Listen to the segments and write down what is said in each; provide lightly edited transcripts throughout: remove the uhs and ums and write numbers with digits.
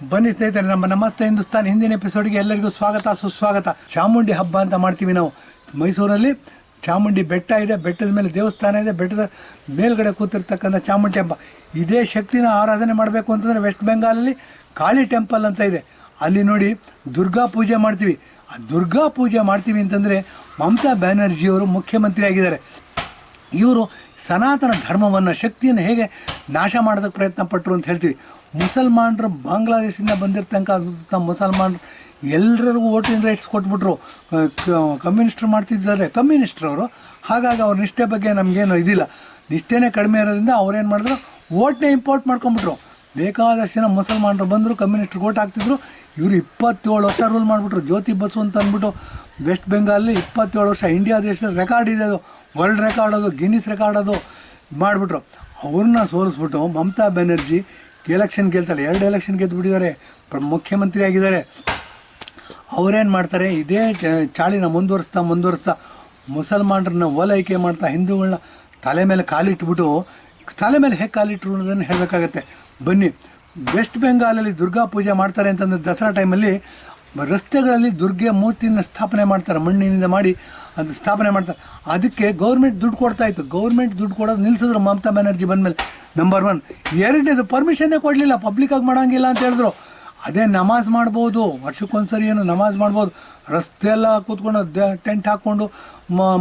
ಬನ್ನಿ ಸ್ನೇಹಿತರೆ, ನಮ್ಮ ನಮಸ್ತೆ ಹಿಂದೂಸ್ತಾನ್ ಹಿಂದಿನ ಎಪಿಸೋಡ್ಗೆ ಎಲ್ಲರಿಗೂ ಸ್ವಾಗತ ಸುಸ್ವಾಗತ. ಚಾಮುಂಡಿ ಹಬ್ಬ ಅಂತ ಮಾಡ್ತೀವಿ ನಾವು ಮೈಸೂರಲ್ಲಿ. ಚಾಮುಂಡಿ ಬೆಟ್ಟ ಇದೆ, ಬೆಟ್ಟದ ಮೇಲೆ ದೇವಸ್ಥಾನ ಇದೆ, ಬೆಟ್ಟದ ಮೇಲ್ಗಡೆ ಕೂತಿರ್ತಕ್ಕಂಥ ಚಾಮುಂಡಿ ಹಬ್ಬ. ಇದೇ ಶಕ್ತಿನ ಆರಾಧನೆ ಮಾಡಬೇಕು ಅಂತಂದರೆ ವೆಸ್ಟ್ ಬೆಂಗಾಲಲ್ಲಿ ಕಾಳಿ ಟೆಂಪಲ್ ಅಂತ ಇದೆ. ಅಲ್ಲಿ ನೋಡಿ ದುರ್ಗಾ ಪೂಜೆ ಮಾಡ್ತೀವಿ. ಆ ದುರ್ಗಾ ಪೂಜೆ ಮಾಡ್ತೀವಿ ಅಂತಂದರೆ ಮಮತಾ ಬ್ಯಾನರ್ಜಿಯವರು ಮುಖ್ಯಮಂತ್ರಿ ಆಗಿದ್ದಾರೆ. ಇವರು ಸನಾತನ ಧರ್ಮವನ್ನು, ಶಕ್ತಿಯನ್ನು ಹೇಗೆ ನಾಶ ಮಾಡೋದಕ್ಕೆ ಪ್ರಯತ್ನ ಪಟ್ಟರು ಅಂತ ಹೇಳ್ತೀವಿ. ಮುಸಲ್ಮಾನರು, ಬಾಂಗ್ಲಾದೇಶದಿಂದ ಬಂದಿರತಕ್ಕಂಥ ಮುಸಲ್ಮಾನರು ಎಲ್ಲರಿಗೂ ವೋಟಿಂಗ್ ರೈಟ್ಸ್ ಕೊಟ್ಬಿಟ್ರು. ಕಮ್ಯುನಿಸ್ಟ್ರು ಮಾಡ್ತಿದ್ದಾರೆ, ಕಮ್ಯುನಿಸ್ಟ್ರು ಅವರು. ಹಾಗಾಗಿ ಅವ್ರ ನಿಷ್ಠೆ ಬಗ್ಗೆ ನಮಗೇನು ಇದಿಲ್ಲ, ನಿಷ್ಠೆನೇ ಕಡಿಮೆ ಇರೋದ್ರಿಂದ ಅವ್ರೇನು ಮಾಡಿದ್ರು, ವೋಟ್ನೇ ಇಂಪೋರ್ಟ್ ಮಾಡ್ಕೊಂಬಿಟ್ರು. ಬೇಕಾದಷ್ಟು ಜನ ಮುಸಲ್ಮಾನರು ಬಂದರು, ಕಮ್ಯುನಿಸ್ಟ್ರು ವೋಟ್ ಹಾಕ್ತಿದ್ರು. ಇವರು 27 ವರ್ಷ ರೂಲ್ ಮಾಡಿಬಿಟ್ರು. ಜ್ಯೋತಿ ಬಸು ಅಂತ ಅಂದ್ಬಿಟ್ಟು ವೆಸ್ಟ್ ಬೆಂಗಾಲಲ್ಲಿ 27 ವರ್ಷ, ಇಂಡಿಯಾ ದೇಶದಲ್ಲಿ ರೆಕಾರ್ಡ್ ಇದೆ, ಅದು ವರ್ಲ್ಡ್ ರೆಕಾರ್ಡ್, ಅದು ಗಿನ್ನಿಸ್ ರೆಕಾರ್ಡ್ ಅದು ಮಾಡಿಬಿಟ್ರು. ಅವ್ರನ್ನ ಸೋಲಿಸ್ಬಿಟ್ಟು ಮಮತಾ ಬ್ಯಾನರ್ಜಿ ಎಲೆಕ್ಷನ್ ಗೆಲ್ತಾರೆ. 2 ಎಲೆಕ್ಷನ್ ಗೆದ್ದುಬಿಟ್ಟಿದ್ದಾರೆ, ಮುಖ್ಯಮಂತ್ರಿ ಆಗಿದ್ದಾರೆ. ಅವರೇನು ಮಾಡ್ತಾರೆ, ಇದೇ ಚಾಳಿನ ಮುಂದುವರಿಸ್ತಾ ಮುಸಲ್ಮಾನರನ್ನ ಓಲೈಕೆ ಮಾಡ್ತಾ ಹಿಂದೂಗಳನ್ನ ತಲೆ ಮೇಲೆ ಕಾಲಿಟ್ಬಿಟ್ಟು, ತಲೆ ಮೇಲೆ ಹೇಗೆ ಕಾಲಿಟ್ಟರು ಅನ್ನೋದನ್ನು ಹೇಳಬೇಕಾಗತ್ತೆ. ಬನ್ನಿ, ವೆಸ್ಟ್ ಬೆಂಗಾಲಲ್ಲಿ ದುರ್ಗಾ ಪೂಜೆ ಮಾಡ್ತಾರೆ ಅಂತಂದರೆ ದಸರಾ ಟೈಮಲ್ಲಿ ರಸ್ತೆಗಳಲ್ಲಿ ದುರ್ಗೆ ಮೂರ್ತಿನ ಸ್ಥಾಪನೆ ಮಾಡ್ತಾರೆ, ಮಣ್ಣಿನಿಂದ ಮಾಡಿ ಅದು ಸ್ಥಾಪನೆ ಮಾಡ್ತಾರೆ. ಅದಕ್ಕೆ ಗೌರ್ಮೆಂಟ್ ದುಡ್ಡು ಕೊಡ್ತಾಯಿತ್ತು. ಗೌರ್ಮೆಂಟ್ ದುಡ್ಡು ಕೊಡೋದು ನಿಲ್ಲಿಸಿದ್ರು ಮಮತಾ ಬ್ಯಾನರ್ಜಿ ಬಂದಮೇಲೆ. ನಂಬರ್ 1. ಎರಡನೇದು, ಪರ್ಮಿಷನ್ನೇ ಕೊಡಲಿಲ್ಲ, ಪಬ್ಲಿಕ್ಕಾಗಿ ಮಾಡೋಂಗಿಲ್ಲ ಅಂತ ಹೇಳಿದ್ರು. ಅದೇ ನಮಾಜ್ ಮಾಡ್ಬೋದು, ವರ್ಷಕ್ಕೊಂದ್ಸರಿ ಏನು ನಮಾಜ್ ಮಾಡ್ಬೋದು. ರಸ್ತೆ ಎಲ್ಲ ಕೂತ್ಕೊಂಡು ಟೆಂಟ್ ಹಾಕ್ಕೊಂಡು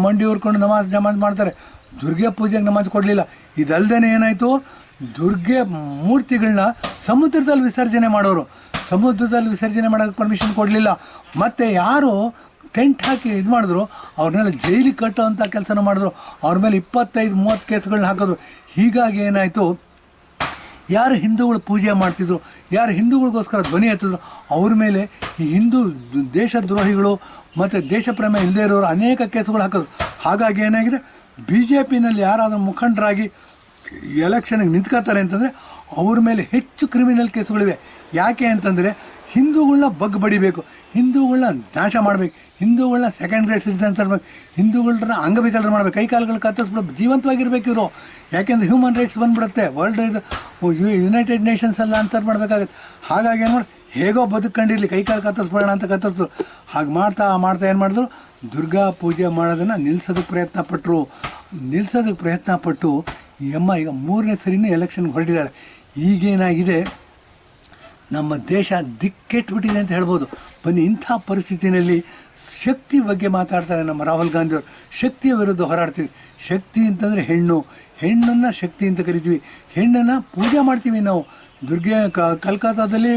ಮಂಡಿ ಹುರ್ಕೊಂಡು ನಮಾಜ್ ಮಾಡ್ತಾರೆ. ದುರ್ಗೆ ಪೂಜೆಗೆ ನಮಾಜ್ ಕೊಡಲಿಲ್ಲ. ಇದಲ್ದೇ ಏನಾಯಿತು, ದುರ್ಗೆ ಮೂರ್ತಿಗಳನ್ನ ಸಮುದ್ರದಲ್ಲಿ ವಿಸರ್ಜನೆ ಮಾಡೋರು. ಸಮುದ್ರದಲ್ಲಿ ವಿಸರ್ಜನೆ ಮಾಡೋಕ್ಕೆ ಪರ್ಮಿಷನ್ ಕೊಡಲಿಲ್ಲ. ಮತ್ತು ಯಾರು ಟೆಂಟ್ ಹಾಕಿ ಇದು ಮಾಡಿದ್ರು ಅವ್ರನ್ನೆಲ್ಲ ಜೈಲಿಗೆ ಕಟ್ಟೋವಂಥ ಕೆಲಸನ ಮಾಡಿದ್ರು. ಅವ್ರ ಮೇಲೆ 25-30 ಕೇಸ್ಗಳನ್ನ ಹಾಕಿದ್ರು. ಹೀಗಾಗಿ ಏನಾಯಿತು, ಯಾರು ಹಿಂದೂಗಳು ಪೂಜೆ ಮಾಡ್ತಿದ್ರು, ಯಾರು ಹಿಂದೂಗಳಿಗೋಸ್ಕರ ಧ್ವನಿ ಎತ್ತಿದ್ರು, ಅವ್ರ ಮೇಲೆ ಈ ಹಿಂದೂ ದೇಶದ್ರೋಹಿಗಳು ಮತ್ತು ದೇಶಪ್ರೇಮ ಇಲ್ಲದೇ ಇರೋರು ಅನೇಕ ಕೇಸುಗಳು ಹಾಕಿದ್ರು. ಹಾಗಾಗಿ ಏನಾಗಿದೆ, BJPನಲ್ಲಿ ಯಾರಾದರೂ ಮುಖಂಡರಾಗಿ ಎಲೆಕ್ಷನ್ಗೆ ನಿಂತ್ಕೋತಾರೆ ಅಂತಂದರೆ ಅವ್ರ ಮೇಲೆ ಹೆಚ್ಚು ಕ್ರಿಮಿನಲ್ ಕೇಸುಗಳಿವೆ. ಯಾಕೆ ಅಂತಂದರೆ ಹಿಂದೂಗಳನ್ನ ಬಡಿಬೇಕು, ಹಿಂದೂಗಳನ್ನ ನಾಶ ಮಾಡಬೇಕು, ಹಿಂದೂಗಳನ್ನ ಸೆಕೆಂಡ್ ಗ್ರೇಡ್ ಸಿಟಿಸನ್ಸ್ ಮಾಡಬೇಕು, ಹಿಂದೂಗಳನ್ನ ಅಂಗವಿಕಲರು ಮಾಡಬೇಕು, ಕೈಕಾಲುಗಳು ಕತ್ತರಿಸ್ಬಿಟ್ಟು ಜೀವಂತವಾಗಿರ್ಬೇಕು ಇವರು. ಯಾಕೆಂದರೆ ಹ್ಯೂಮನ್ ರೈಟ್ಸ್ ಬಂದುಬಿಡುತ್ತೆ, ವರ್ಲ್ಡ್ ಇದು ಯುನೈಟೆಡ್ ನೇಷನ್ಸ್ ಎಲ್ಲ ಆನ್ಸರ್ ಮಾಡಬೇಕಾಗತ್ತೆ. ಹಾಗಾಗಿ ಏನು ಮಾಡಿ, ಹೇಗೋ ಬದುಕೊಂಡಿರಲಿ, ಕೈಕಾಲು ಕತ್ತರಿಸ್ಬೇಡ ಅಂತ ಕತ್ತರಿಸಿದ್ರು. ಹಾಗೆ ಮಾಡ್ತಾ ಏನು ಮಾಡಿದ್ರು, ದುರ್ಗಾ ಪೂಜೆ ಮಾಡೋದನ್ನು ನಿಲ್ಲಿಸೋದಕ್ಕೆ ಪ್ರಯತ್ನ ಪಟ್ಟು ಈ ಅಮ್ಮ ಈಗ 3ನೇ ಸರಿನೇ ಎಲೆಕ್ಷನ್ಗೆ ಹೊರಟಿದ್ದಾಳೆ. ಈಗೇನಾಗಿದೆ, ನಮ್ಮ ದೇಶ ದಿಕ್ಕೆಟ್ಬಿಟ್ಟಿದೆ ಅಂತ ಹೇಳ್ಬೋದು. ಬನ್ನಿ, ಇಂಥ ಪರಿಸ್ಥಿತಿಯಲ್ಲಿ ಶಕ್ತಿ ಬಗ್ಗೆ ಮಾತಾಡ್ತಾರೆ ನಮ್ಮ ರಾಹುಲ್ ಗಾಂಧಿಯವರು. ಶಕ್ತಿಯ ವಿರುದ್ಧ ಹೋರಾಡ್ತೀವಿ. ಶಕ್ತಿ ಅಂತಂದರೆ ಹೆಣ್ಣನ್ನು ಶಕ್ತಿ ಅಂತ ಕರಿತೀವಿ. ಹೆಣ್ಣನ್ನು ಪೂಜೆ ಮಾಡ್ತೀವಿ ನಾವು. ದುರ್ಗೆ ಕಲ್ಕತ್ತಾದಲ್ಲಿ,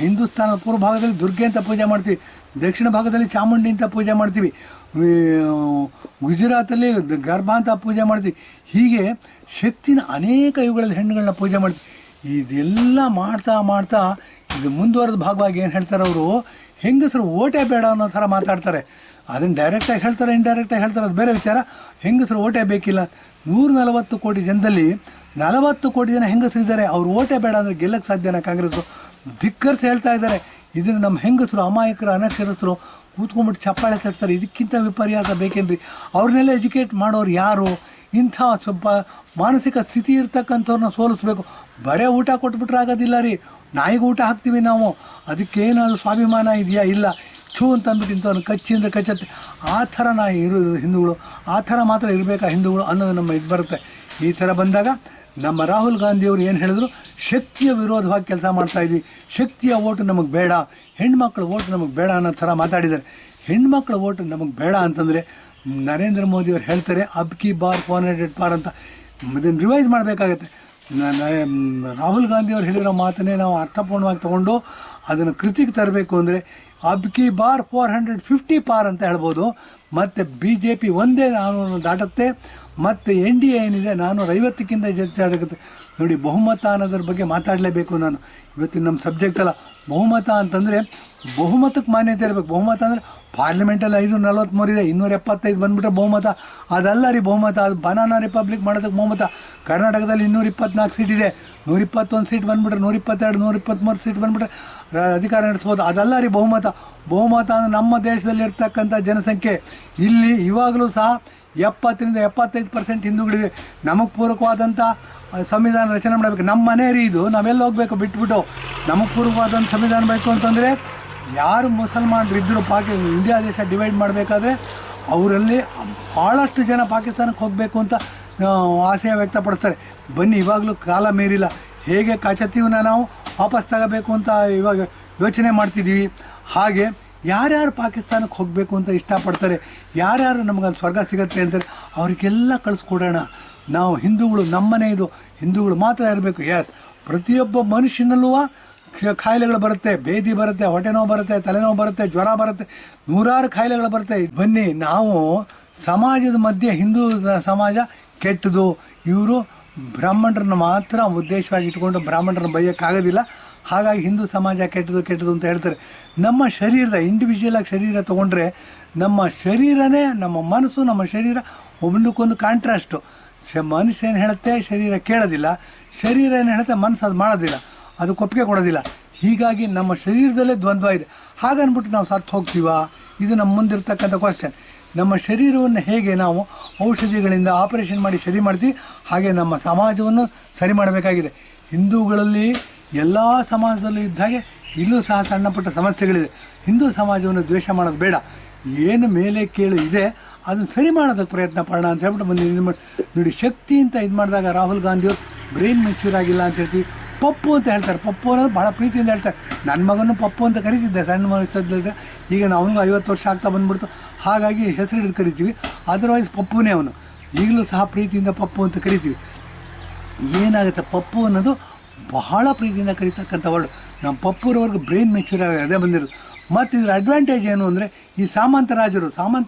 ಹಿಂದೂಸ್ತಾನದ ಪೂರ್ವ ಭಾಗದಲ್ಲಿ ದುರ್ಗೆ ಅಂತ ಪೂಜೆ ಮಾಡ್ತೀವಿ. ದಕ್ಷಿಣ ಭಾಗದಲ್ಲಿ ಚಾಮುಂಡಿ ಅಂತ ಪೂಜೆ ಮಾಡ್ತೀವಿ. ಗುಜರಾತಲ್ಲಿ ಗರ್ಭ ಅಂತ ಪೂಜೆ ಮಾಡ್ತೀವಿ. ಹೀಗೆ ಶಕ್ತಿನ ಅನೇಕ ಯುಗಗಳಲ್ಲಿ ಹೆಣ್ಣುಗಳನ್ನ ಪೂಜೆ ಮಾಡ್ತೀವಿ. ಇದೆಲ್ಲ ಮಾಡ್ತಾ ಇದು ಮುಂದುವರೆದ ಭಾಗವಾಗಿ ಏನು ಹೇಳ್ತಾರೆ ಅವರು, ಹೆಂಗಸರು ಓಟೇ ಬೇಡ ಅನ್ನೋ ಥರ ಮಾತಾಡ್ತಾರೆ. ಅದನ್ನು ಡೈರೆಕ್ಟಾಗಿ ಹೇಳ್ತಾರೆ, ಇಂಡೈರೆಕ್ಟಾಗಿ ಹೇಳ್ತಾರೆ, ಅದು ಬೇರೆ ವಿಚಾರ. ಹೆಂಗಸರು ಓಟೇ ಬೇಕಿಲ್ಲ. 140 ಕೋಟಿ ಜನದಲ್ಲಿ 40 ಕೋಟಿ ಜನ ಹೆಂಗಸರಿದ್ದಾರೆ. ಅವ್ರು ಓಟೇ ಬೇಡ ಅಂದರೆ ಗೆಲ್ಲಕ್ಕೆ ಸಾಧ್ಯನಾ ಕಾಂಗ್ರೆಸ್ಸು? ಧಿಕ್ಕರಿಸಿ ಹೇಳ್ತಾ ಇದ್ದಾರೆ. ಇದನ್ನು ನಮ್ಮ ಹೆಂಗಸರು, ಅಮಾಯಕರು, ಅನಕ್ಷರಸ್ಥರು ಕೂತ್ಕೊಂಡ್ಬಿಟ್ಟು ಚಪ್ಪಾಳೆ ತಟ್ತಾರೆ. ಇದಕ್ಕಿಂತ ವಿಪರ್ಯಾಸ ಬೇಕೇನ್ರಿ? ಅವ್ರನ್ನೆಲ್ಲ ಎಜುಕೇಟ್ ಮಾಡೋರು ಯಾರು? ಇಂಥ ಸ್ವಲ್ಪ ಮಾನಸಿಕ ಸ್ಥಿತಿ ಇರ್ತಕ್ಕಂಥವ್ರನ್ನ ಸೋಲಿಸ್ಬೇಕು. ಬರೇ ಊಟ ಕೊಟ್ಬಿಟ್ರೆ ಆಗೋದಿಲ್ಲ ರೀ. ನಾಯಿಗೆ ಊಟ ಹಾಕ್ತೀವಿ ನಾವು, ಅದಕ್ಕೇನಾದರೂ ಸ್ವಾಭಿಮಾನ ಇದೆಯಾ? ಇಲ್ಲ. ಛೂ ಅಂತ ಅಂದ್ಬಿಟ್ಟು ಇಂಥವ್ರನ್ನ ಕಚ್ಚಿ ಅಂದರೆ ಕಚ್ಚತ್ತೆ. ಆ ಥರ ಹಿಂದೂಗಳು, ಆ ಥರ ಮಾತ್ರ ಇರಬೇಕಾ ಹಿಂದೂಗಳು ಅನ್ನೋದು ನಮ್ಮ ಇದು ಬರುತ್ತೆ. ಈ ಥರ ಬಂದಾಗ ನಮ್ಮ ರಾಹುಲ್ ಗಾಂಧಿಯವರು ಏನು ಹೇಳಿದ್ರು, ಶಕ್ತಿಯ ವಿರೋಧವಾಗಿ ಕೆಲಸ ಮಾಡ್ತಾಯಿದ್ವಿ, ಶಕ್ತಿಯ ಓಟು ನಮಗೆ ಬೇಡ, ಹೆಣ್ಮಕ್ಳ ಓಟು ನಮಗೆ ಬೇಡ ಅನ್ನೋ ಥರ ಮಾತಾಡಿದ್ದಾರೆ. ಹೆಣ್ಮಕ್ಳ ಓಟು ನಮಗೆ ಬೇಡ ಅಂತಂದರೆ ನರೇಂದ್ರ ಮೋದಿಯವರು ಹೇಳ್ತಾರೆ ಅಬ್ ಕಿ ಬಾರ್ 400 ಪಾರ್ ಅಂತ. ಇದನ್ನು ರಿವೈಸ್ ಮಾಡಬೇಕಾಗತ್ತೆ. ರಾಹುಲ್ ಗಾಂಧಿಯವರು ಹೇಳಿರೋ ಮಾತನ್ನೇ ನಾವು ಅರ್ಥಪೂರ್ಣವಾಗಿ ತೊಗೊಂಡು ಅದನ್ನು ಕೃತಿಗೆ ತರಬೇಕು ಅಂದರೆ ಅಬ್ ಕಿ ಬಾರ್ 450 ಪಾರ್ ಅಂತ ಹೇಳ್ಬೋದು. ಮತ್ತು BJP ಒಂದೇ 400 ದಾಟುತ್ತೆ. ಮತ್ತು NDA ಏನಿದೆ 450ಕ್ಕಿಂತ ಹೆಚ್ಚಾಗುತ್ತೆ. ನೋಡಿ, ಬಹುಮತ ಅನ್ನೋದ್ರ ಬಗ್ಗೆ ಮಾತಾಡಲೇಬೇಕು ನಾನು. ಇವತ್ತಿನ ನಮ್ಮ ಸಬ್ಜೆಕ್ಟ್ ಅಲ್ಲ. ಬಹುಮತ ಅಂತಂದರೆ ಬಹುಮತಕ್ಕೆ ಮಾನ್ಯತೆ ಇರಬೇಕು. ಬಹುಮತ ಅಂದರೆ ಪಾರ್ಲಿಮೆಂಟಲ್ಲಿ 543 ಇದೆ, 275 ಬಂದುಬಿಟ್ರೆ ಬಹುಮತ. ಅದಲ್ಲ ರೀ ಬಹುಮತ, ಅದು ಬನಾನಾ ರಿಪಬ್ಲಿಕ್ ಮಾಡೋದಕ್ಕೆ ಬಹುಮತ. ಕರ್ನಾಟಕದಲ್ಲಿ 224 ಸೀಟ್ ಇದೆ, 121 ಸೀಟ್ ಬಂದುಬಿಟ್ರೆ, 122, 123 ಸೀಟ್ ಬಂದುಬಿಟ್ರೆ ಅಧಿಕಾರ ನಡೆಸ್ಬೋದು. ಅದಲ್ಲ ರೀ ಬಹುಮತ. ಬಹುಮತ ಅಂದರೆ ನಮ್ಮ ದೇಶದಲ್ಲಿರ್ತಕ್ಕಂಥ ಜನಸಂಖ್ಯೆ. ಇಲ್ಲಿ ಇವಾಗಲೂ ಸಹ 70 ರಿಂದ 75% ಹಿಂದೂಗಳಿವೆ. ನಮಗೆ ಪೂರಕವಾದಂಥ ಸಂವಿಧಾನ ರಚನೆ ಮಾಡಬೇಕು. ನಮ್ಮ ಮನೆ ರೀ ಇದು, ನಾವೆಲ್ಲ ಹೋಗಬೇಕು ಬಿಟ್ಬಿಟ್ಟು. ನಮಗೆ ಪೂರ್ವವಾದಂಥ ಸಂವಿಧಾನ ಬೇಕು ಅಂತಂದರೆ ಯಾರು ಮುಸಲ್ಮಾನರು ಇದ್ದರು ಇಂಡಿಯಾ ದೇಶ ಡಿವೈಡ್ ಮಾಡಬೇಕಾದ್ರೆ ಅವರಲ್ಲಿ ಭಾಳಷ್ಟು ಜನ ಪಾಕಿಸ್ತಾನಕ್ಕೆ ಹೋಗಬೇಕು ಅಂತ ಆಶಯ ವ್ಯಕ್ತಪಡಿಸ್ತಾರೆ. ಬನ್ನಿ, ಇವಾಗಲೂ ಕಾಲ ಮೀರಿಲ್ಲ. ಹೇಗೆ ಕಚತೀವನ್ನ ನಾವು ವಾಪಸ್ ತಗೋಬೇಕು ಅಂತ ಇವಾಗ ಯೋಚನೆ ಮಾಡ್ತಿದ್ದೀವಿ, ಹಾಗೆ ಯಾರ್ಯಾರು ಪಾಕಿಸ್ತಾನಕ್ಕೆ ಹೋಗಬೇಕು ಅಂತ ಇಷ್ಟಪಡ್ತಾರೆ, ಯಾರ್ಯಾರು ನಮಗಲ್ಲಿ ಸ್ವರ್ಗ ಸಿಗುತ್ತೆ ಅಂತಾರೆ ಅವರಿಗೆಲ್ಲ ಕಳಿಸ್ಕೊಡೋಣ. ನಾವು ಹಿಂದೂಗಳು, ನಮ್ಮನೆ ಇದು, ಹಿಂದೂಗಳು ಮಾತ್ರ ಇರಬೇಕು. ಎಸ್, ಪ್ರತಿಯೊಬ್ಬ ಮನುಷ್ಯನಲ್ಲೂ ಕಾಯಿಲೆಗಳು ಬರುತ್ತೆ, ಬೇದಿ ಬರುತ್ತೆ, ಹೊಟ್ಟೆ ನೋವು ಬರುತ್ತೆ, ತಲೆನೋವು ಬರುತ್ತೆ, ಜ್ವರ ಬರುತ್ತೆ, ನೂರಾರು ಕಾಯಿಲೆಗಳು ಬರುತ್ತೆ. ಬನ್ನಿ, ನಾವು ಸಮಾಜದ ಮಧ್ಯೆ ಹಿಂದೂ ಸಮಾಜ ಕೆಟ್ಟದು, ಇವರು ಬ್ರಾಹ್ಮಣರನ್ನ ಮಾತ್ರ ಉದ್ದೇಶವಾಗಿ ಇಟ್ಕೊಂಡು ಬ್ರಾಹ್ಮಣರನ್ನ ಬೈಯೋಕ್ಕಾಗೋದಿಲ್ಲ, ಹಾಗಾಗಿ ಹಿಂದೂ ಸಮಾಜ ಕೆಟ್ಟದು ಅಂತ ಹೇಳ್ತಾರೆ. ನಮ್ಮ ಶರೀರದ ಇಂಡಿವಿಜುವಲಾಗಿ ಶರೀರ ತೊಗೊಂಡ್ರೆ ನಮ್ಮ ಶರೀರನೇ, ನಮ್ಮ ಮನಸ್ಸು, ನಮ್ಮ ಶರೀರ ಒಂದಕ್ಕೊಂದು ಕಾಂಟ್ರಾಸ್ಟು. ಮನಸ್ಸು ಏನು ಹೇಳುತ್ತೆ, ಶರೀರ ಕೇಳೋದಿಲ್ಲ, ಶರೀರ ಏನು ಹೇಳುತ್ತೆ, ಮನಸ್ಸು ಅದು ಮಾಡೋದಿಲ್ಲ, ಅದು ಒಪ್ಪಿಗೆ ಕೊಡೋದಿಲ್ಲ. ಹೀಗಾಗಿ ನಮ್ಮ ಶರೀರದಲ್ಲೇ ದ್ವಂದ್ವ ಇದೆ. ಹಾಗನ್ಬಿಟ್ಟು ನಾವು ಸತ್ತು ಹೋಗ್ತೀವಾ? ಇದು ನಮ್ಮ ಮುಂದಿರ್ತಕ್ಕಂಥ ಕ್ವಶನ್. ನಮ್ಮ ಶರೀರವನ್ನು ಹೇಗೆ ನಾವು ಔಷಧಿಗಳಿಂದ ಆಪರೇಷನ್ ಮಾಡಿ ಸರಿ ಮಾಡ್ತೀವಿ, ಹಾಗೆ ನಮ್ಮ ಸಮಾಜವನ್ನು ಸರಿ ಮಾಡಬೇಕಾಗಿದೆ. ಹಿಂದೂಗಳಲ್ಲಿ ಎಲ್ಲ ಸಮಾಜದಲ್ಲೂ ಇದ್ದ ಹಾಗೆ ಇಲ್ಲೂ ಸಹ ಸಣ್ಣ ಪುಟ್ಟ ಸಮಸ್ಯೆಗಳಿದೆ. ಹಿಂದೂ ಸಮಾಜವನ್ನು ದ್ವೇಷ ಮಾಡೋದು ಬೇಡ. ಏನು ಮೇಲೆ ಕೇಳು ಇದೆ ಅದನ್ನು ಸರಿ ಮಾಡೋದಕ್ಕೆ ಪ್ರಯತ್ನ ಪಡೋಣ ಅಂತ ಹೇಳ್ಬಿಟ್ಟು ಬಂದು ನೋಡಿ, ಶಕ್ತಿ ಅಂತ ಇದು ಮಾಡಿದಾಗ ರಾಹುಲ್ ಗಾಂಧಿಯವರು ಬ್ರೈನ್ ಮೆಚ್ಯೂರ್ ಆಗಿಲ್ಲ ಅಂತ ಹೇಳ್ತೀವಿ. ಪಪ್ಪು ಅಂತ ಹೇಳ್ತಾರೆ. ಪಪ್ಪು ಅನ್ನೋದು ಭಾಳ ಪ್ರೀತಿಯಿಂದ ಹೇಳ್ತಾರೆ. ನನ್ನ ಮಗನೂ ಪಪ್ಪು ಅಂತ ಕರೀತಿದ್ದೆ ಸಣ್ಣ ವಯಸ್ಸಲ್ಲಿದ್ದರೆ. ಈಗ ಅವನಿಗೂ 50 ವರ್ಷ ಆಗ್ತಾ ಬಂದ್ಬಿಡ್ತು, ಹಾಗಾಗಿ ಹೆಸರು ಹಿಡಿದು ಕರಿತೀವಿ. ಅದರ್ವೈಸ್ ಪಪ್ಪುನೇ ಅವನು. ಈಗಲೂ ಸಹ ಪ್ರೀತಿಯಿಂದ ಪಪ್ಪು ಅಂತ ಕರಿತೀವಿ. ಏನಾಗುತ್ತೆ, ಪಪ್ಪು ಅನ್ನೋದು ಬಹಳ ಪ್ರೀತಿಯಿಂದ ಕರೀತಕ್ಕಂಥ ವರ್ಡ್. ನಮ್ಮ ಪಪ್ಪುರವ್ರಿಗೆ ಬ್ರೈನ್ ಮೆಚ್ಯೂರ್ ಅದೇ ಬಂದಿರೋದು. ಮತ್ತು ಇದರ ಅಡ್ವಾಂಟೇಜ್ ಏನು ಅಂದರೆ, ಈ ಸಾಮಂತರಾಜರು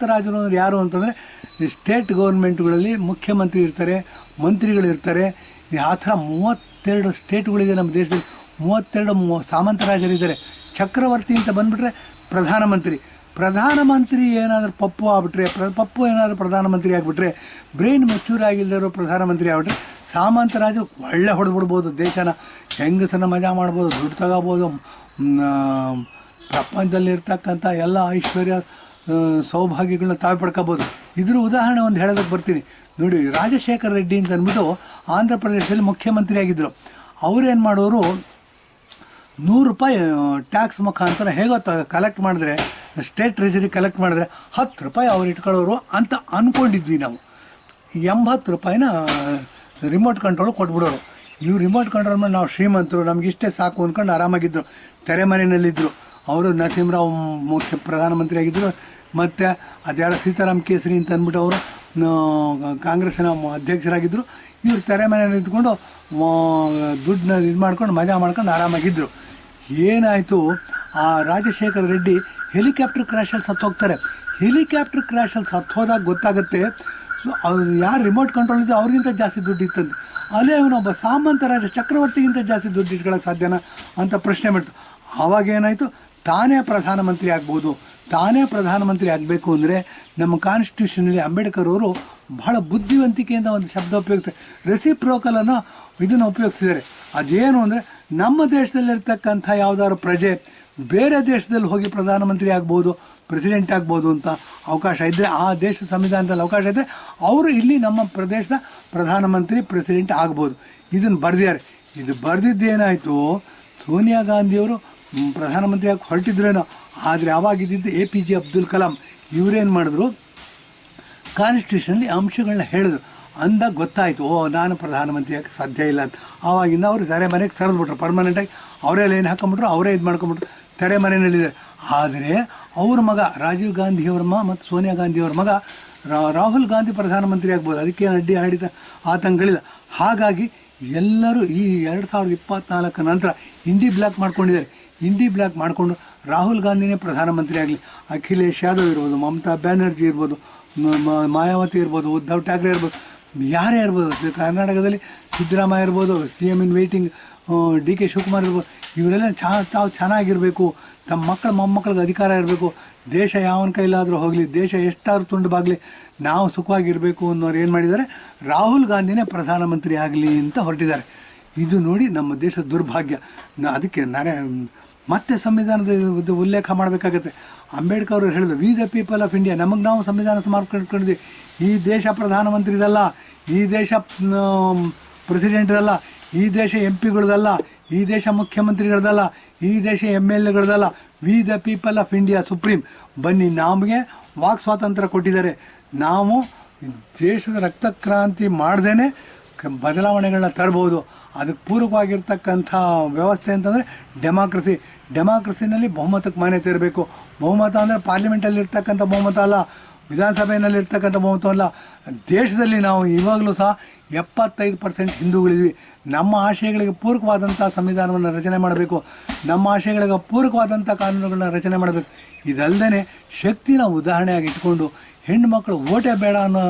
ಅಂದರೆ ಯಾರು ಅಂತಂದರೆ, ಸ್ಟೇಟ್ ಗೌರ್ಮೆಂಟ್ಗಳಲ್ಲಿ ಮುಖ್ಯಮಂತ್ರಿ ಇರ್ತಾರೆ, ಮಂತ್ರಿಗಳಿರ್ತಾರೆ. ಆ ಥರ 32 ಸ್ಟೇಟ್ಗಳಿದೆ ನಮ್ಮ ದೇಶದಲ್ಲಿ. 32 ಸಾಮಂತರಾಜರಿದ್ದಾರೆ. ಚಕ್ರವರ್ತಿ ಅಂತ ಬಂದುಬಿಟ್ರೆ ಪ್ರಧಾನಮಂತ್ರಿ ಏನಾದರೂ ಪಪ್ಪು ಆಗಿಬಿಟ್ರೆ, ಪಪ್ಪು ಏನಾದರೂ ಪ್ರಧಾನಮಂತ್ರಿ ಆಗಿಬಿಟ್ರೆ, ಬ್ರೈನ್ ಮೆಚ್ಯೂರ್ ಆಗಿಲ್ಲದಿರೋ ಪ್ರಧಾನಮಂತ್ರಿ ಆಗಿಬಿಟ್ರೆ, ಸಾಮಂತರಾಜರು ಒಳ್ಳೆ ಹೊಡೆದ್ಬಿಡ್ಬೋದು. ದೇಶನ ಹೆಂಗಸನ್ನ ಮಜಾ ಮಾಡ್ಬೋದು, ದುಡ್ಡು ತಗೋಬೋದು, ಪ್ರಪಂಚದಲ್ಲಿರ್ತಕ್ಕಂಥ ಎಲ್ಲ ಐಶ್ವರ್ಯ ಸೌಭಾಗ್ಯಗಳನ್ನ ತಾವೇ ಪಡ್ಕೋಬೋದು. ಇದ್ರ ಉದಾಹರಣೆ ಒಂದು ಹೇಳೋದಕ್ಕೆ ಬರ್ತೀನಿ ನೋಡಿ. ರಾಜಶೇಖರ್ ರೆಡ್ಡಿ ಅಂತ ಅಂದ್ಬಿಟ್ಟು ಆಂಧ್ರ ಪ್ರದೇಶದಲ್ಲಿ ಮುಖ್ಯಮಂತ್ರಿ ಆಗಿದ್ದರು. ಅವರೇನು ಮಾಡೋರು, 100 ರೂಪಾಯಿ ಟ್ಯಾಕ್ಸ್ ಮುಖಾಂತರ ಹೇಗೋ ಕಲೆಕ್ಟ್ ಮಾಡಿದ್ರೆ, ಸ್ಟೇಟ್ ಟ್ರೆಜರಿ ಕಲೆಕ್ಟ್ ಮಾಡಿದ್ರೆ 10 ರೂಪಾಯಿ ಅವ್ರು ಇಟ್ಕೊಳ್ಳೋರು ಅಂತ ಅಂದ್ಕೊಂಡಿದ್ವಿ ನಾವು. 80 ರೂಪಾಯಿನ ರಿಮೋಟ್ ಕಂಟ್ರೋಲ್ ಕೊಟ್ಬಿಡೋರು. ಇವ್ರು ರಿಮೋಟ್ ಕಂಟ್ರೋಲ್ ಮಾಡಿ ನಾವು ಶ್ರೀಮಂತರು, ನಮಗಿಷ್ಟೇ ಸಾಕು ಅಂದ್ಕೊಂಡು ಆರಾಮಾಗಿದ್ದರು. ತೆರೆಮರೆಯಲ್ಲಿದ್ದರು. ಅವರು ನರಸಿಂಹರಾವ್ ಪ್ರಧಾನಮಂತ್ರಿ ಆಗಿದ್ದರು. ಮತ್ತು ಅದ್ಯಾರ ಸೀತಾರಾಮ್ ಕೇಸರಿ ಅಂತ ಅಂದ್ಬಿಟ್ಟು ಅವರು ಕಾಂಗ್ರೆಸ್ಸಿನ ಅಧ್ಯಕ್ಷರಾಗಿದ್ದರು. ಇವರು ತೆರೆಮನೆಯಲ್ಲಿ ನಿಂತ್ಕೊಂಡು ದುಡ್ಡನ್ನ ಇದು ಮಾಡ್ಕೊಂಡು ಮಜಾ ಮಾಡ್ಕೊಂಡು ಆರಾಮಾಗಿದ್ದರು. ಏನಾಯಿತು, ಆ ರಾಜಶೇಖರ್ ರೆಡ್ಡಿ ಹೆಲಿಕಾಪ್ಟರ್ ಕ್ರ್ಯಾಶಲ್ಲಿ ಸತ್ತೋಗ್ತಾರೆ. ಹೆಲಿಕಾಪ್ಟರ್ ಕ್ರ್ಯಾಶಲ್ಲಿ ಸತ್ತೋದಾಗ ಗೊತ್ತಾಗುತ್ತೆ, ಅವ್ರು ಯಾರು ರಿಮೋಟ್ ಕಂಟ್ರೋಲ್ ಇದ್ದು ಅವ್ರಿಗಿಂತ ಜಾಸ್ತಿ ದುಡ್ಡು ಇತ್ತಂತೆ. ಅಲ್ಲೇ ಅವನೊಬ್ಬ ಸಾಮಂತ ರಾಜ ಚಕ್ರವರ್ತಿಗಿಂತ ಜಾಸ್ತಿ ದುಡ್ಡು ಇಟ್ಕೊಳ್ಳೋಕೆ ಸಾಧ್ಯನಾ ಅಂತ ಪ್ರಶ್ನೆ ಮಾಡ್ತು. ಆವಾಗೇನಾಯಿತು, ತಾನೇ ಪ್ರಧಾನಮಂತ್ರಿ ಆಗ್ಬೋದು. ತಾನೇ ಪ್ರಧಾನಮಂತ್ರಿ ಆಗಬೇಕು ಅಂದರೆ ನಮ್ಮ ಕಾನ್ಸ್ಟಿಟ್ಯೂಷನಲ್ಲಿ ಅಂಬೇಡ್ಕರ್ ಅವರು ಬಹಳ ಬುದ್ಧಿವಂತಿಕೆಯಿಂದ ಒಂದು ಶಬ್ದ ಉಪಯೋಗಿಸ್ತಾರೆ, ರೆಸಿಪ್ರೋಕಲ್ ಅನ್ನೋ ಇದನ್ನು ಉಪಯೋಗಿಸಿದ್ದಾರೆ. ಅದೇನು ಅಂದರೆ, ನಮ್ಮ ದೇಶದಲ್ಲಿರ್ತಕ್ಕಂಥ ಯಾವುದಾದ್ರು ಪ್ರಜೆ ಬೇರೆ ದೇಶದಲ್ಲಿ ಹೋಗಿ ಪ್ರಧಾನಮಂತ್ರಿ ಆಗ್ಬೋದು, ಪ್ರೆಸಿಡೆಂಟ್ ಆಗ್ಬೋದು ಅಂತ ಅವಕಾಶ ಇದ್ದರೆ, ಆ ದೇಶ ಸಂವಿಧಾನದಲ್ಲಿ ಅವಕಾಶ ಇದ್ದರೆ ಅವರು ಇಲ್ಲಿ ನಮ್ಮ ಪ್ರದೇಶದ ಪ್ರಧಾನಮಂತ್ರಿ ಪ್ರೆಸಿಡೆಂಟ್ ಆಗ್ಬೋದು. ಇದನ್ನು ಬರೆದಿದ್ದಾರೆ. ಇದು ಬರೆದಿದ್ದೇನಾಯಿತು, ಸೋನಿಯಾ ಗಾಂಧಿಯವರು ಪ್ರಧಾನಮಂತ್ರಿಯಾಗಿ ಹೊರಟಿದ್ರೇನೋ, ಆದರೆ ಆವಾಗಿದ್ದಿದ್ದು APJ ಅಬ್ದುಲ್ ಕಲಾಂ. ಇವರೇನು ಮಾಡಿದ್ರು, ಕಾನ್ಸ್ಟಿಟ್ಯೂಷನಲ್ಲಿ ಅಂಶಗಳನ್ನ ಹೇಳಿದ್ರು. ಅಂದಾಗ ಗೊತ್ತಾಯಿತು, ನಾನು ಪ್ರಧಾನಮಂತ್ರಿಯಾಗಿ ಸಾಧ್ಯ ಇಲ್ಲ ಅಂತ. ಆವಾಗಿಂದ ಅವರು ತೆರೆಮರೆಗೆ ಸರಿದ್ಬಿಟ್ರು. ಪರ್ಮನೆಂಟಾಗಿ ಅವರೇ ಲೈನ್ ಹಾಕೊಂಬಿಟ್ರು, ಅವರೇ ಇದು ಮಾಡ್ಕೊಂಬಿಟ್ರು, ತೆರೆಮರೆಯಲ್ಲಿದ್ದಾರೆ. ಆದರೆ ಅವ್ರ ಮಗ ರಾಜೀವ್ ಗಾಂಧಿಯವ್ರ ಮತ್ತು ಸೋನಿಯಾ ಗಾಂಧಿಯವ್ರ ಮಗ ರಾಹುಲ್ ಗಾಂಧಿ ಪ್ರಧಾನಮಂತ್ರಿ ಆಗ್ಬೋದು. ಅದಕ್ಕೇನು ಅಡ್ಡಿ ಆಡಿದ ಆತಂಕಗಳಿಲ್ಲ. ಹಾಗಾಗಿ ಎಲ್ಲರೂ ಈ 2024 ನಂತರ ಇಂಡಿ ಬ್ಲಾಕ್ ಮಾಡ್ಕೊಂಡಿದ್ದಾರೆ. ಇಂಡಿ ಬ್ಲಾಕ್ ಮಾಡಿಕೊಂಡು ರಾಹುಲ್ ಗಾಂಧಿನೇ ಪ್ರಧಾನಮಂತ್ರಿ ಆಗಲಿ, ಅಖಿಲೇಶ್ ಯಾದವ್ ಇರ್ಬೋದು, ಮಮತಾ ಬ್ಯಾನರ್ಜಿ ಇರ್ಬೋದು, ಮಾಯಾವತಿ ಇರ್ಬೋದು, ಉದ್ಧವ್ ಠಾಕ್ರೆ ಇರ್ಬೋದು, ಯಾರೇ ಇರ್ಬೋದು. ಕರ್ನಾಟಕದಲ್ಲಿ ಸಿದ್ದರಾಮಯ್ಯ ಇರ್ಬೋದು, CM ಇನ್ ವೇಟಿಂಗ್ DK ಶಿವಕುಮಾರ್ ಇರ್ಬೋದು. ಇವರೆಲ್ಲ ತಾವು ಚೆನ್ನಾಗಿರಬೇಕು, ತಮ್ಮ ಮಕ್ಕಳು ಮೊಮ್ಮಕ್ಕಳಿಗೆ ಅಧಿಕಾರ ಇರಬೇಕು, ದೇಶ ಯಾವನ ಕೈಲಾದರೂ ಹೋಗಲಿ, ದೇಶ ಎಷ್ಟಾದ್ರೂ ತುಂಡು ಬಾಗಲಿ, ನಾವು ಸುಖವಾಗಿರಬೇಕು ಅನ್ನೋರು ಏನು ಮಾಡಿದ್ದಾರೆ, ರಾಹುಲ್ ಗಾಂಧಿನೇ ಪ್ರಧಾನಮಂತ್ರಿ ಆಗಲಿ ಅಂತ ಹೊರಟಿದ್ದಾರೆ. ಇದು ನೋಡಿ ನಮ್ಮ ದೇಶದ ದುರ್ಭಾಗ್ಯ. ಅದಕ್ಕೆ ಮತ್ತೆ ಸಂವಿಧಾನದ ಉಲ್ಲೇಖ ಮಾಡಬೇಕಾಗತ್ತೆ. ಅಂಬೇಡ್ಕರ್ ಅವರು ಹೇಳಿದ್ರು, V the people of India, ನಮಗೆ ನಾವು ಸಂವಿಧಾನ ಮಾಡ್ಕೊಂಡಿದ್ವಿ. ಈ ದೇಶ ಪ್ರಧಾನಮಂತ್ರಿದಲ್ಲ, ಈ ದೇಶ ಪ್ರೆಸಿಡೆಂಟ್ದಲ್ಲ, ಈ ದೇಶ MP ಗಳದಲ್ಲ, ಈ ದೇಶ ಮುಖ್ಯಮಂತ್ರಿಗಳದಲ್ಲ, ಈ ದೇಶ MLAಗಳದಲ್ಲ. We the people of India supreme. ಬನ್ನಿ, ನಮಗೆ ವಾಕ್ ಸ್ವಾತಂತ್ರ್ಯ ಕೊಟ್ಟಿದ್ದಾರೆ. ನಾವು ದೇಶದ ರಕ್ತಕ್ರಾಂತಿ ಮಾಡ್ದೇ ಬದಲಾವಣೆಗಳನ್ನ ತರ್ಬೋದು. ಅದಕ್ಕೆ ಪೂರಕವಾಗಿರ್ತಕ್ಕಂಥ ವ್ಯವಸ್ಥೆ ಅಂತಂದರೆ ಡೆಮಾಕ್ರಸಿನಲ್ಲಿ ಬಹುಮತಕ್ಕೆ ಮಾನ್ಯತೆ ಇರಬೇಕು. ಬಹುಮತ ಅಂದರೆ ಪಾರ್ಲಿಮೆಂಟಲ್ಲಿ ಇರ್ತಕ್ಕಂಥ ಬಹುಮತ ಅಲ್ಲ, ವಿಧಾನಸಭೆಯಲ್ಲಿ ಇರ್ತಕ್ಕಂಥ ಬಹುಮತ ಅಲ್ಲ. ದೇಶದಲ್ಲಿ ನಾವು ಇವಾಗಲೂ ಸಹ 75% ಹಿಂದೂಗಳಿದ್ವಿ. ನಮ್ಮ ಆಶಯಗಳಿಗೆ ಪೂರಕವಾದಂಥ ಸಂವಿಧಾನವನ್ನು ರಚನೆ ಮಾಡಬೇಕು, ನಮ್ಮ ಆಶಯಗಳಿಗೆ ಪೂರಕವಾದಂಥ ಕಾನೂನುಗಳನ್ನ ರಚನೆ ಮಾಡಬೇಕು. ಇದಲ್ಲದೆ ಶಕ್ತಿನ ಉದಾಹರಣೆಯಾಗಿ ಇಟ್ಕೊಂಡು ಹೆಣ್ಣುಮಕ್ಕಳು ಓಟೇ ಬೇಡ ಅನ್ನೋ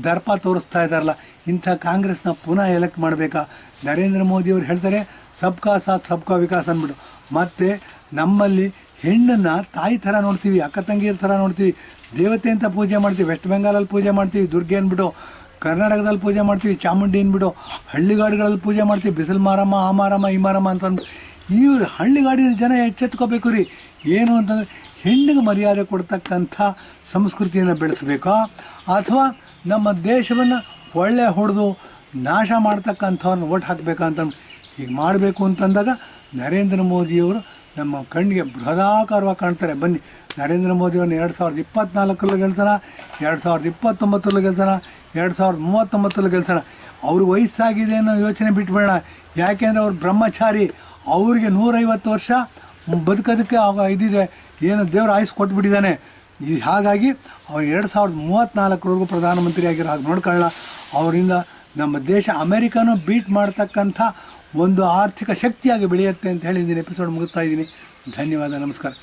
ದರ್ಪ ತೋರಿಸ್ತಾ ಇದ್ದಾರಲ್ಲ, ಇಂಥ ಕಾಂಗ್ರೆಸ್ನ ಪುನಃ ಎಲೆಕ್ಟ್ ಮಾಡಬೇಕಾ? ನರೇಂದ್ರ ಮೋದಿಯವರು ಹೇಳ್ತಾರೆ ಸಬ್ಕಾ ಸಾಥ್ ಸಬ್ಕಾ ವಿಕಾಸ್ ಅಂದ್ಬಿಟ್ಟು. ಮತ್ತು ನಮ್ಮಲ್ಲಿ ಹೆಣ್ಣನ್ನು ತಾಯಿ ಥರ ನೋಡ್ತೀವಿ, ಅಕ್ಕ ತಂಗಿಯರ ಥರ ನೋಡ್ತೀವಿ, ದೇವತೆ ಅಂತ ಪೂಜೆ ಮಾಡ್ತೀವಿ. ವೆಸ್ಟ್ ಬೆಂಗಾಲಲ್ಲಿ ಪೂಜೆ ಮಾಡ್ತೀವಿ ದುರ್ಗೆ ಅಂದ್ಬಿಟ್ಟು, ಕರ್ನಾಟಕದಲ್ಲಿ ಪೂಜೆ ಮಾಡ್ತೀವಿ ಚಾಮುಂಡಿ ಅಂದ್ಬಿಟ್ಟು, ಹಳ್ಳಿಗಾಡುಗಳಲ್ಲಿ ಪೂಜೆ ಮಾಡ್ತೀವಿ ಬಿಸಿಲು ಮಾರಮ್ಮ, ಆ ಮಾರಮ್ಮ, ಈ ಮಾರಮ್ಮ ಅಂತಂದು. ಇವ್ರು ಹಳ್ಳಿಗಾಡಿನ ಜನ ಎಚ್ಚೆತ್ಕೋಬೇಕು ರೀ. ಏನು ಅಂತಂದರೆ ಹೆಣ್ಣಿಗೆ ಮರ್ಯಾದೆ ಕೊಡ್ತಕ್ಕಂಥ ಸಂಸ್ಕೃತಿಯನ್ನು ಬೆಳೆಸಬೇಕಾ, ಅಥವಾ ನಮ್ಮ ದೇಶವನ್ನು ಒಳ್ಳೆ ಹೊಡೆದು ನಾಶ ಮಾಡ್ತಕ್ಕಂಥವ್ರನ್ನ ಓಟ್ ಹಾಕಬೇಕಾ ಅಂತ ಹೀಗೆ ಮಾಡಬೇಕು ಅಂತಂದಾಗ ನರೇಂದ್ರ ಮೋದಿಯವರು ನಮ್ಮ ಕಣ್ಣಿಗೆ ಬೃಹದಾಕಾರವಾಗಿ ಕಾಣ್ತಾರೆ. ಬನ್ನಿ, ನರೇಂದ್ರ ಮೋದಿಯವ್ರನ್ನ 2024 ಗೆಲ್ಸೋಣ, 2029 ಗೆಲ್ಸೋಣ, 2039 ಗೆಲ್ಸೋಣ. ಅವ್ರಿಗೆ ವಯಸ್ಸಾಗಿದೆ ಅನ್ನೋ ಯೋಚನೆ ಬಿಟ್ಬೇಡ. ಯಾಕೆಂದರೆ ಅವ್ರು ಬ್ರಹ್ಮಚಾರಿ, ಅವ್ರಿಗೆ 150 ವರ್ಷ ಬದುಕೋದಕ್ಕೆ ಇದಿದೆ, ಏನು ದೇವ್ರ ಆಯುಸ್ ಕೊಟ್ಬಿಟ್ಟಿದ್ದಾನೆ. ಹಾಗಾಗಿ ಅವ್ರು 2034 ಪ್ರಧಾನಮಂತ್ರಿ ಆಗಿರೋ ಹಾಗೆ ನೋಡ್ಕೊಳ್ಳೋಣ. ಅವರಿಂದ ನಮ್ಮ ದೇಶ ಅಮೆರಿಕನೂ ಬೀಟ್ ಮಾಡ್ತಕ್ಕಂಥ ಒಂದು ಆರ್ಥಿಕ ಶಕ್ತಿಯಾಗಿ ಬೆಳೆಯುತ್ತೆ ಅಂತ ಹೇಳಿದ್ದೀನಿ. ಎಪಿಸೋಡ್ ಮುಗಿಸ್ತಾ ಇದ್ದೀನಿ. ಧನ್ಯವಾದ, ನಮಸ್ಕಾರ.